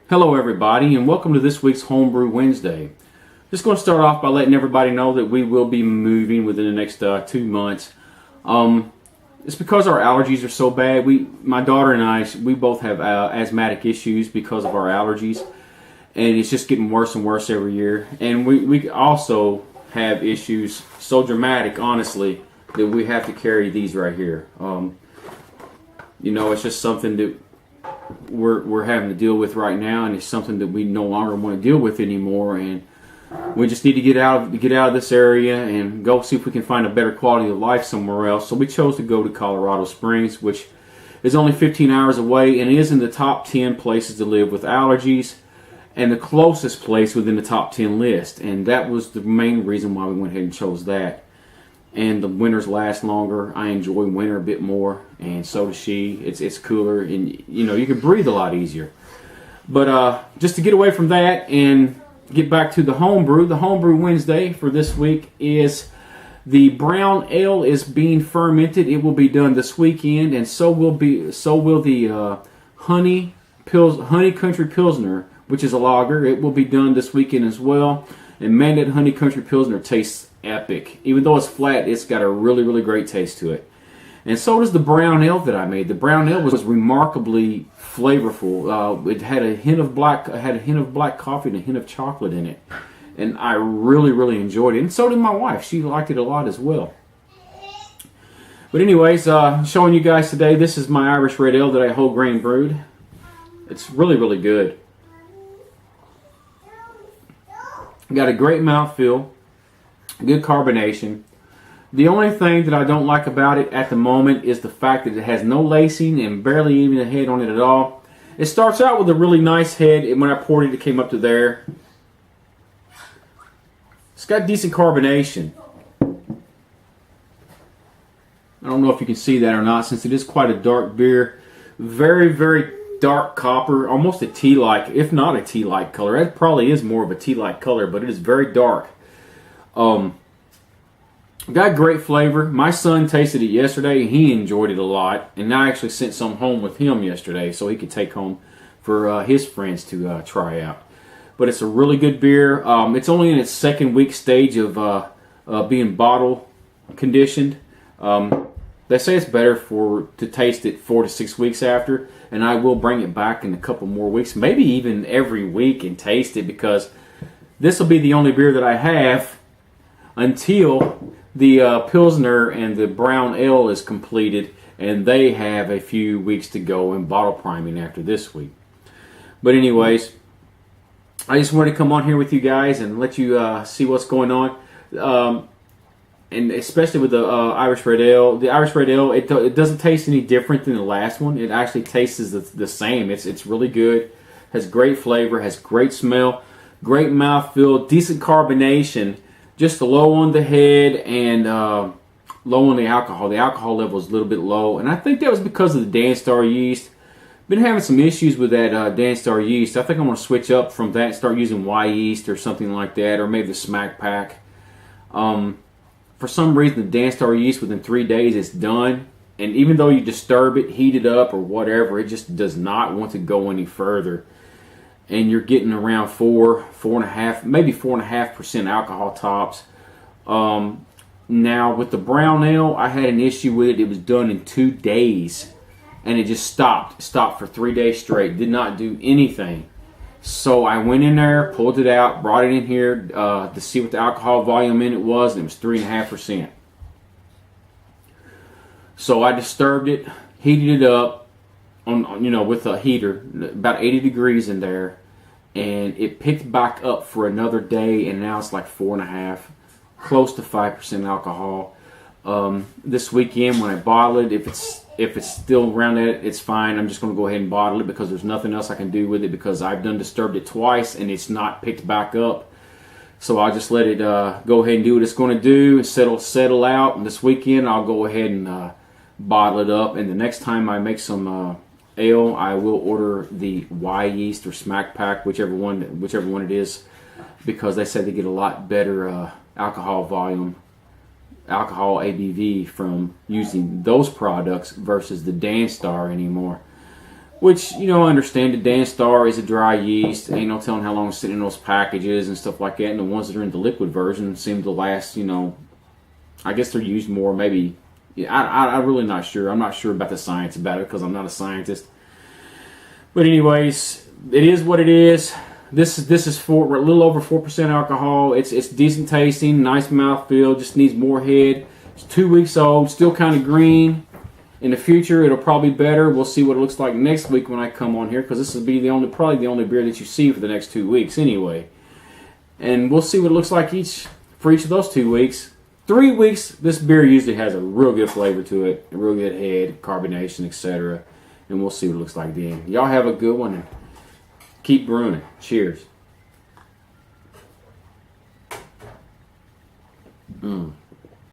Hello everybody, and welcome to this week's Homebrew Wednesday. Just going to start off by letting everybody know that we will be moving within the next 2 months. It's because our allergies are so bad. My daughter and I, we both have asthmatic issues because of our allergies, and it's just getting worse and worse every year. And we also have issues so dramatic, honestly, that we have to carry these right here. It's just something that we're having to deal with right now, and it's something that we no longer want to deal with anymore, and we just need to get out of this area and go see if we can find a better quality of life somewhere else. So we chose to go to Colorado Springs, which is only 15 hours away and is in the top 10 places to live with allergies, and the closest place within the top 10 list. And that was the main reason why we went ahead and chose that. And the winters last longer. I enjoy winter a bit more, and so does she. It's cooler, and you can breathe a lot easier. But just to get away from that and get back to the Homebrew Wednesday for this week is the brown ale is being fermented. It will be done this weekend, and so will the Honey Country Pilsner, which is a lager. It will be done this weekend as well. And man, that Honey Country Pilsner tastes epic. Even though it's flat, it's got a really, really great taste to it. And so does the brown ale that I made. The brown ale was remarkably flavorful. It had a hint of black coffee and a hint of chocolate in it, and I really, really enjoyed it. And so did my wife. She liked it a lot as well. But anyways, showing you guys today, this is my Irish red ale that I whole grain brewed. It's really, really good. Got a great mouthfeel, good carbonation. The only thing that I don't like about it at the moment is the fact that it has no lacing and barely even a head on it at all. It starts out with a really nice head, and when I poured it, it came up to there. It's got decent carbonation. I don't know if you can see that or not, since it is quite a dark beer. Very, very dark copper, almost a tea-like, if not a tea-like color. It probably is more of a tea-like color, but it is very dark. Got great flavor. My son tasted it yesterday, and he enjoyed it a lot. And I actually sent some home with him yesterday, so he could take home for his friends to try out. But it's a really good beer. It's only in its second week stage of being bottle conditioned. They say it's better to taste it 4 to 6 weeks after, and I will bring it back in a couple more weeks, maybe even every week, and taste it, because this will be the only beer that I have until the Pilsner and the brown ale is completed, and they have a few weeks to go in bottle priming after this week. But anyways, I just wanted to come on here with you guys and let you see what's going on. And especially with the Irish Red Ale. The Irish Red Ale, it doesn't taste any different than the last one. It actually tastes the same. It's really good. Has great flavor. Has great smell. Great mouthfeel. Decent carbonation. Just low on the head and low on the alcohol. The alcohol level is a little bit low. And I think that was because of the Danstar yeast. Been having some issues with that Danstar yeast. I think I'm going to switch up from that and start using Y yeast or something like that. Or maybe the Smack Pack. For some reason, the Danstar yeast within 3 days it's done, and even though you disturb it, heat it up, or whatever, it just does not want to go any further. And you're getting around 4.5, maybe 4.5% alcohol tops. Now with the brown ale, I had an issue with it. It was done in 2 days, and it just stopped for 3 days straight. Did not do anything. So I went in there, pulled it out, brought it in here to see what the alcohol volume in it was, and it was 3.5%. So I disturbed it, heated it up with a heater, about 80 degrees in there, and it picked back up for another day, and now it's like 4.5, close to 5% alcohol. This weekend when I bottle it, if it's still around that, it's fine. I'm just going to go ahead and bottle it, because there's nothing else I can do with it, because I've done disturbed it twice and it's not picked back up. So I'll just let it go ahead and do what it's going to do and settle out. And this weekend I'll go ahead and bottle it up. And the next time I make some ale, I will order the Y yeast or Smack Pack, whichever one it is, because they said they get a lot better alcohol volume, alcohol ABV from using those products versus the Danstar anymore. which, you know, I understand. The Dan Star is a dry yeast. Ain't no telling how long it's sitting in those packages and stuff like that. And the ones that are in the liquid version seem to last, you know, I guess they're used more, maybe. Yeah, I'm really not sure. I'm not sure about the science about it because I'm not a scientist. But anyways, it is what it is. This is for a little over 4% alcohol. It's decent tasting, nice mouthfeel. Just needs more head. It's 2 weeks old, still kind of green. In the future, it'll probably be better. We'll see what it looks like next week when I come on here, because this will be probably the only beer that you see for the next 2 weeks anyway. And we'll see what it looks like for each of those 2 weeks. 3 weeks, this beer usually has a real good flavor to it, a real good head, carbonation, etc. And we'll see what it looks like then. Y'all have a good one and keep brewing. Cheers.